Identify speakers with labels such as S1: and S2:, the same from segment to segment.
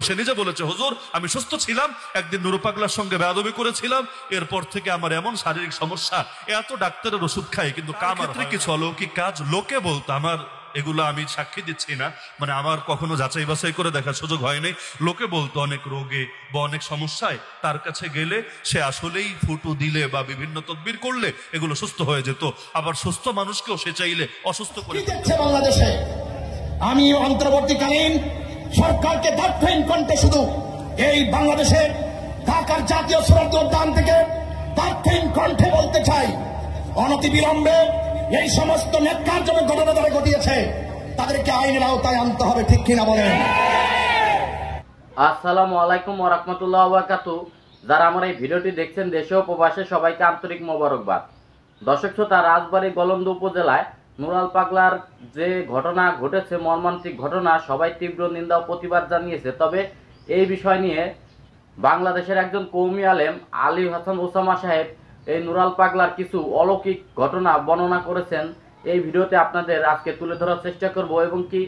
S1: সে নিজে বলেছে, হুজুর আমি সুস্থ ছিলাম, একদিন নুরু পাগলার সঙ্গে বেয়াদবি করেছিলাম, এরপর থেকে আমার এমন শারীরিক সমস্যা, এত ডাক্তারের ওষুধ খাই কিন্তু কামার কিছু অলৌকিক কাজ লোকে বলতো, আমার এগুলো আমি সাক্ষী দিচ্ছি না, মানে আমার কখনো যাচাই বাছাই করে দেখার সুযোগ হয়নি। লোকে বলতো অনেক রোগে বা অনেক সমস্যায় তার কাছে গেলে সে আসলেই ফুটু দিলে বা বিভিন্ন তদবির করলে এগুলো সুস্থ হয়ে যেত। আবার সুস্থ মানুষকেও সে চাইলে অসুস্থ করে দিচ্ছে
S2: বাংলাদেশে। আমি অন্তর্বর্তীকালীন সরকারকে দার্থহীন কণ্ঠে শুধু এই বাংলাদেশের ঢাকার জাতীয় সুরক্ষা উদ্যান থেকে দার্থহীন কণ্ঠে বলতে চাই, অনতিবিলম্বে এই সমস্ত ন্যাক্কারজনক ঘটনা যারা ঘটিয়েছে তাদেরকে আইনের আওতায় আনতে হবে, ঠিক কিনা বলেন?
S3: আসসালামু আলাইকুম ওয়া রাহমাতুল্লাহি ওয়া বারাকাতুহু। যারা আমার এই ভিডিওটি দেখছেন দেশে ও প্রবাসে সবাইকে আন্তরিক মোবারকবাদ। দর্শক শ্রোতা, রাজবাড়ী গোলন্দা উপজেলায় নুরাল পাগলার যে ঘটনা ঘটেছে, মর্মান্তিক ঘটনা, সবাই তীব্র নিন্দা ও প্রতিবাদ জানিয়েছে। তবে এই বিষয় নিয়ে বাংলাদেশের একজন কওমি আলেম আলী হাসান ওসামা সাহেব এই নুরাল পাগলার কিছু অলৌকিক ঘটনা বর্ণনা করেছেন। এই ভিডিওতে আপনাদের আজকে তুলে ধরার চেষ্টা করব, এবং কি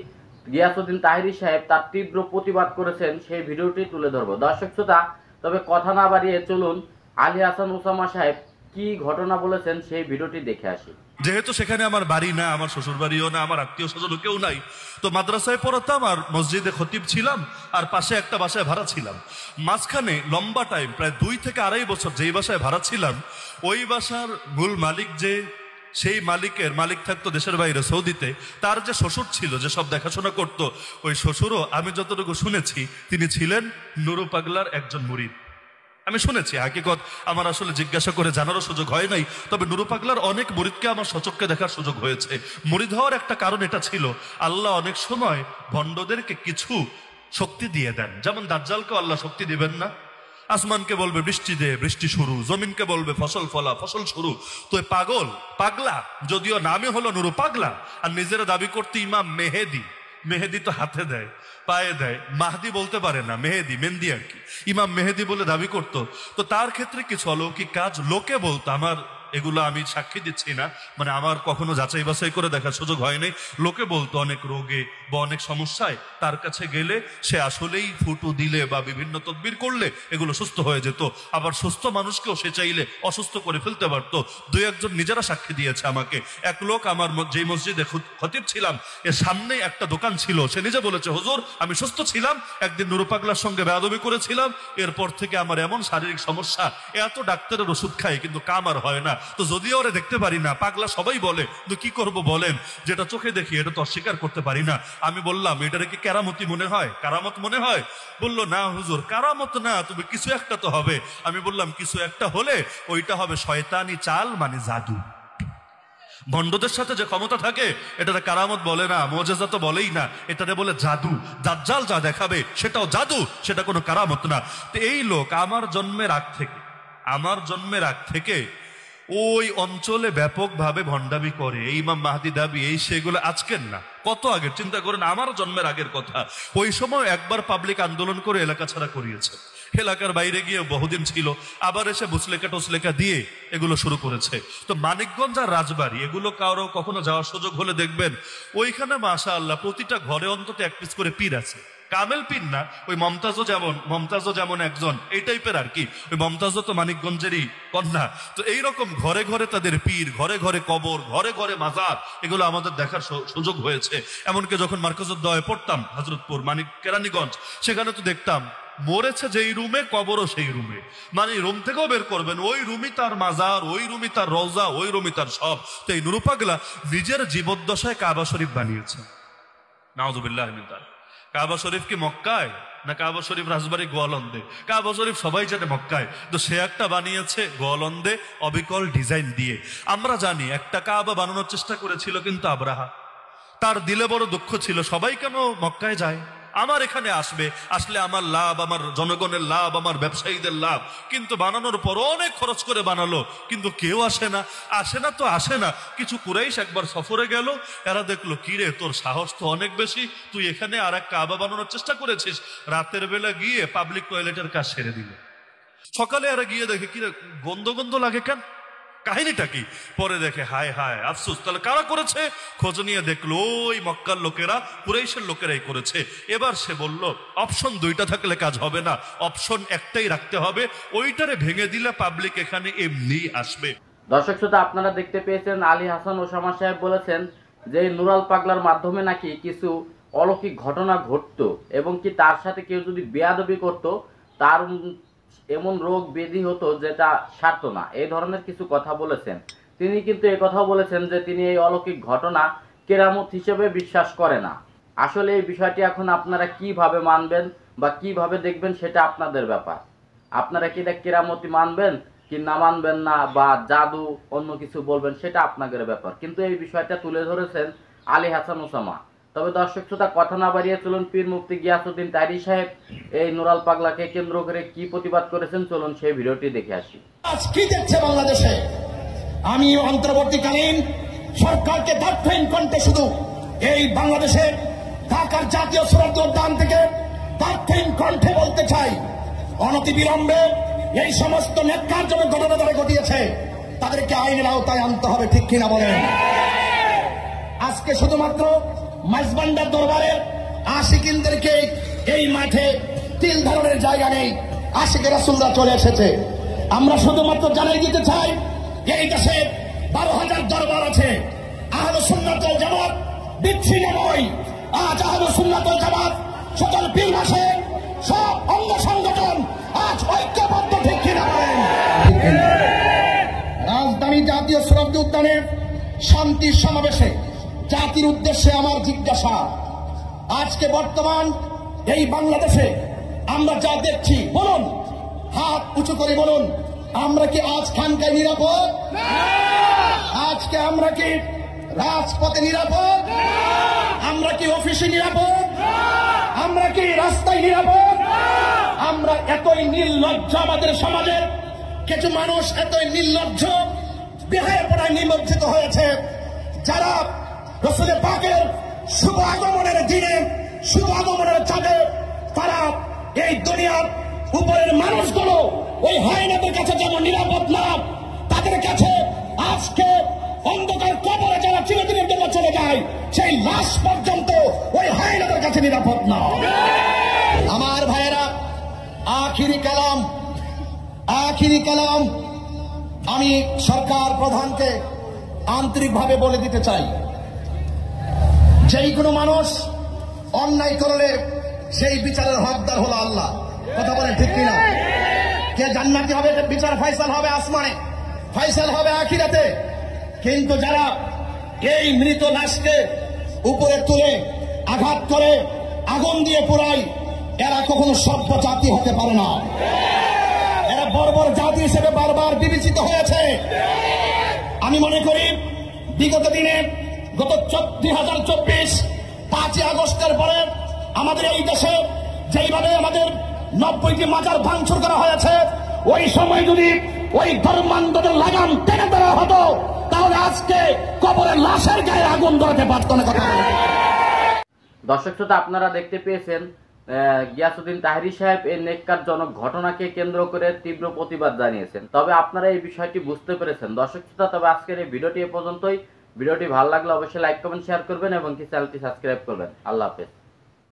S3: গিয়াসউদ্দিন তাহেরি সাহেব তার তীব্র প্রতিবাদ করেছেন সেই ভিডিওটি তুলে ধরব। দর্শক শ্রোতা, তবে কথা না বাড়িয়ে চলুন আলী হাসান ওসামা সাহেব কি ঘটনা বলেছেন সেই ভিডিওটি দেখে আসি।
S1: যেহেতু সেখানে আমার বাড়ি না, আমার শ্বশুর বাড়িও না, আমার আত্মীয় স্বজন কেউ নাই, তো মাদ্রাসায় পড়াতাম আর মসজিদে খতিব ছিলাম, আর পাশে একটা বাসায় ভাড়া ছিলাম। মাঝখানে লম্বা টাইম প্রায় 2 থেকে 2.5 বছর যেই বাসায় ভাড়া ছিলাম, ওই বাসার মূল মালিক যে, সেই মালিক থাকতো দেশের বাইরে সৌদিতে, তার যে শ্বশুর ছিল যে সব দেখাশোনা করতো, ওই শ্বশুরও আমি যতটুকু শুনেছি তিনি ছিলেন নুরু পাগলার একজন মুরিদ। আমি শুনেছি, হাকিকত আমার আসলে জিজ্ঞাসা করে জানারও সুযোগ হয় নাই। তবে নুরু পাগলার অনেক মুরিদকে আমার সচক্ষে দেখার সুযোগ হয়েছে। মুরিদ হওয়ার একটা কারণ এটা ছিল, আল্লাহ অনেক সময় ভণ্ডদেরকে কিছু শক্তি দিয়ে দেন। যেমন দাজ্জালকে আল্লাহ শক্তি দিবেন না, আসমানকে বলবে বৃষ্টি দে, বৃষ্টি শুরু, জমিনকে বলবে ফসল ফলা, ফসল শুরু। তো পাগলা যদিও নামে হলো নুরু পাগলা, আর নিজেরা দাবি করতে ইমাম মেহেদি। মেহেদি তো হাতে দেয়, পায়ে দেয়, মাহদি বলতে পারে না, মেহেদি আর কি, ইমাম মেহেদি বলে দাবি করত। তো তার ক্ষেত্রে কিছু অলৌকিক কাজ লোকে বলতো, আমার এগুলো আমি সাক্ষী দিচ্ছি না, মানে আমার কখনো যাচাই বাছাই করে দেখার সুযোগ হয়নি। লোকে বলতো অনেক রোগে বা অনেক সমস্যায় তার কাছে গেলে সে আসলেই ফুটু দিলে বা বিভিন্ন তদবির করলে এগুলো সুস্থ হয়ে যেত। আবার সুস্থ মানুষকেও সে চাইলে অসুস্থ করে ফেলতে পারতো। 2-1 নিজেরা সাক্ষী দিয়েছে আমাকে। এক লোক, আমার যে মসজিদে খতিব ছিলাম এর সামনেই একটা দোকান ছিল, সে নিজে বলেছে, হুজুর আমি সুস্থ ছিলাম, একদিন নুরু পাগলার সঙ্গে বেয়াদবি করেছিলাম, এরপর থেকে আমার এমন শারীরিক সমস্যা, এত ডাক্তারের ওষুধ খাই কিন্তু কাম আর হয় না। তো যদিও ওরা দেখতে পারি না, পাগলা সবাই বলে, কিন্তু কি করব বলেন, যেটা চোখে দেখি এটা তো অস্বীকার করতে পারি না। আমি বললাম, এটারে কি কেরামতি মনে হয়, কারামত মনে হয়? বললো, না হুজুর কারামত না, তবে কিছু একটা তো হবে। আমি বললাম, কিছু একটা হলে ওইটা হবে শয়তানি চাল, মানে জাদু। ভণ্ডদের সাথে যে ক্ষমতা থাকে এটাতে কারামত বলে না, মুজিজা তো বলেই না, এটাতে বলে জাদু। দাজ্জাল যা দেখাবে সেটাও জাদু, সেটা কোনো কারামত না। তো এই লোক আমার জন্মের আগ থেকে ওই অঞ্চলে ব্যাপকভাবে ভণ্ডামি করে। এই ইমাম মাহদি দাবি, এই সেগুলো আজকের না, কত আগের, চিন্তা করেন, আমার জন্মের আগের কথা। ওই সময় একবার পাবলিক আন্দোলন করে এলাকা ছাড়া করিয়েছে, এলাকার বাইরে গিয়ে বহুদিন ছিল, আবার এসে বুসলেখা দিয়ে এগুলো শুরু করেছে। তো মানিকগঞ্জ আর রাজবাড়ী এগুলো কারো কখনো যাওয়ার সুযোগ হলে দেখবেন, ওইখানে মাশাআল্লাহ প্রতিটা ঘরে অন্তত 1 পিস করে পীর আছে। কামেল পীর না, ওই মমতাজও যেমন একজন, এই টাইপের আর কি। ওই মমতাজও তো মানিকগঞ্জেরই কন্যা। তো এইরকম ঘরে ঘরে তাদের পীর, ঘরে ঘরে কবর, ঘরে ঘরে মাজার, এগুলো আমাদের দেখার সুযোগ হয়েছে। এমনকি যখন মার্কাজুদ্দোয়ায় পড়তাম, হযরতপুর কেরানীগঞ্জ, সেখানে তো দেখতাম মরেছে যেই রুমে, কবরও সেই রুমে, মানে রুম থেকেও বের করবেন, ওই রুমই তার মাজার, ওই রুমই তার রওজা, ওই রুমই তার সব। তো এই নুরু পাগলা নিজের জীবদ্দশায় কাবা শরীফ বানিয়েছে। নাউযুবিল্লাহি মিন যালিক। কাবা শরীফ কি মক্কায়, না কাবা শরীফ রাজবাড়ী গোয়ালন্দে? কাবা শরীফ সবাই জানে মক্কায়, তো সে একটা বানিয়েছে গোয়ালন্দে অবিকল ডিজাইন দিয়ে। আমরা জানি একটা কাবা বানানোর চেষ্টা করেছিল কিন্তু আব্রাহা, তার দিলে বড় দুঃখ ছিল, সবাই কেন মক্কায় যায়, আমার এখানে আসলে আমার লাভ, আমার জনগণের লাভ, আমার ব্যবসায়ীদের লাভ। কিন্তু বানানোর পর অনেক খরচ করে বানালো, কিন্তু কেউ আসে না। কিছু কুরাইশ একবার সফরে গেল, এরা দেখলো, কিরে তোর সাহস তো অনেক বেশি, তুই এখানে আর এক কাবা বানানোর চেষ্টা করেছিস। রাতের বেলা গিয়ে পাবলিক টয়লেটের কাজ সেরে দিল। সকালে এরা গিয়ে দেখে, কিরে গন্ধ লাগে কেন? কাহিনীটা কি? পরে দেখে হায় হায় আফসোস, তাহলে কারা করেছে? খোঁজ নিয়ে দেখলো ওই মক্কার লোকেরা, কুরাইশের লোকেরাই করেছে। এবার সে বলল অপশন দুইটা থাকলে কাজ হবে না, অপশন একটাই রাখতে হবে, ওইটারে ভেঙে দিলে পাবলিক এখানে এমনি আসবে।
S3: দর্শক শ্রোতা, আপনারা দেখতে পেয়েছেন আলী হাসান ওসামা সাহেব বলেছেন যে নুরাল পাগলার মাধ্যমে নাকি কিছু অলৌকিক ঘটনা ঘটতো এবং কি তার সাথে কেউ যদি বেয়াদবি করতো তার এমন রোগ ব্যাধি হতো যেটা সারতো না, এই ধরনের কিছু কথা বলেছেন। তিনি কিন্তু এই কথাও বলেছেন যে তিনি এই অলৌকিক ঘটনা কেরামত হিসেবে বিশ্বাস করে না। আসলে এই বিষয়টি এখন আপনারা কিভাবে মানবেন বা কিভাবে দেখবেন সেটা আপনাদের ব্যাপার। আপনারা কি এটা কেরামতি মানবেন কি না মানবেন না, বা জাদু অন্য কিছু বলবেন, সেটা আপনাদের ব্যাপার। কিন্তু এই বিষয়টা তুলে ধরেছেন আলী হাসান ওসামা। তবে দর্শক শ্রোতা, কথা না বাড়িয়ে চলুন পীর মুফতি গিয়াসউদ্দিন তাহেরী সাহেব এই নুরাল পাগলাকে কেন্দ্র করে কি প্রতিবাদ করেছেন, চলুন সেই ভিডিওটি দেখে আসি।
S2: আজ কি দেখছে বাংলাদেশে? আমি অন্তর্বর্তীকালীন সরকারকে দার্থহীন কণ্ঠে শুধু এই বাংলাদেশের ঢাকার জাতীয় সুরক্ষা উদ্যান থেকে দার্থহীন কণ্ঠে বলতে চাই, অনতিবিলম্বে এই সমস্ত ন্যাক্কারজনক ঘটনা যারা ঘটিয়েছে তাদেরকে আইনের আওতায় আনতে হবে, ঠিক কিনা বলেন? আজকে শুধুমাত্র মাইজবান্ডার দরবারের আশিকিনদেরকে এই মাঠে তিল ধারণের জায়গা নেই, আশিকে রাসূলরা চলে এসেছে। আমরা শুধুমাত্র জানাই দিতে চাই এই দেশে 12,000 দরবার আছে। আহলে সুন্নাত ওয়াল জামাত বিচ্ছিন্ন নয়। আজ আহলে সুন্নাত ওয়াল জামাত সকল পীর মাসের সব অঙ্গ সংগঠন আজ ঐক্যবদ্ধ, ঠিক কিনা বলেন? রাজধানী জাতীয় সুরক্ষা উদ্যানের শান্তি সমাবেশে জাতির উদ্দেশ্যে আমার জিজ্ঞাসা, আজকে বর্তমান এই বাংলাদেশে আমরা যা দেখছি, বলুন, হাত উঁচু করে বলুন, আমরা কি আজ খানকায় নিরাপদ? আজকে আমরা কি রাজপথে নিরাপদ? আমরা কি অফিসে নিরাপদ? আমরা কি রাস্তায় নিরাপদ? আমরা এতই নির্লজ্জ, আমাদের সমাজের কিছু মানুষ এতই নির্লজ্জ, বেহায়াপনায় নিমজ্জিত হয়েছে, যারা রাসূল পাকের শুভ আগমনের দিনে, শুভ আগমনের চাঁদে তারা এই দুনিয়ার উপরের মানুষগুলো ওই হায়নাদের কাছে যেমন নিরাপদ না, তাদের কাছে আজকে অন্ধকার কবরে যারা চিরদিনের জন্য চলে যায় সেই লাশ পর্যন্ত ওই হায়নাদের কাছে নিরাপদ না। আমার ভাইয়েরা, আখিরি কালাম আমি সরকার প্রধানকে আন্তরিকভাবে বলে দিতে চাই, যেই কোনো মানুষ অন্যায় করলে সেই বিচারের হকদার হলো আল্লাহ। কথা বলেন, ঠিক কিনা? কে জান্নাতি হবে, বিচার ফয়সাল হবে আসমানে, ফয়সাল হবে আখিরাতে। কিন্তু যারা এই মৃত লাশকে উপরে তুলে আঘাত করে আগুন দিয়ে পোড়ায়, এরা কখনো সভ্য জাতি হতে পারে না। এরা বর্বর জাতি হিসেবে বারবার বিবেচিত হয়েছে। আমি মনে করি বিগত দিনে, গত 2024 5ই আগস্টের পরে আমাদের এই দেশে যেইভাবে আমাদের 90টি মাজার ভাঙচুর করা হয়েছে, ওই সময় যদি ওই ধর্মান্ধদের লাগাম টেনে দেওয়া হতো তাহলে আজকে কবরের লাশের গায়ে আগুন ধরাতে পারত না। কথা
S3: দর্শক শ্রোতা, আপনারা দেখতে পেয়েছেন গিয়াসউদ্দিন তাহেরী সাহেব এই নেককারজনক ঘটনাকে কেন্দ্র করে তীব্র প্রতিবাদ জানিয়েছেন। তবে আপনারা এই বিষয়টি বুঝতে পেরেছেন। দর্শক শ্রোতা, তবে আজকের এই ভিডিওটি এ পর্যন্তই। ভিডিওটি ভালো লাগলে অবশ্যই লাইক কমেন্ট শেয়ার করবেন এবং চ্যানেলটি সাবস্ক্রাইব করবেন। আল্লাহ হাফেজ।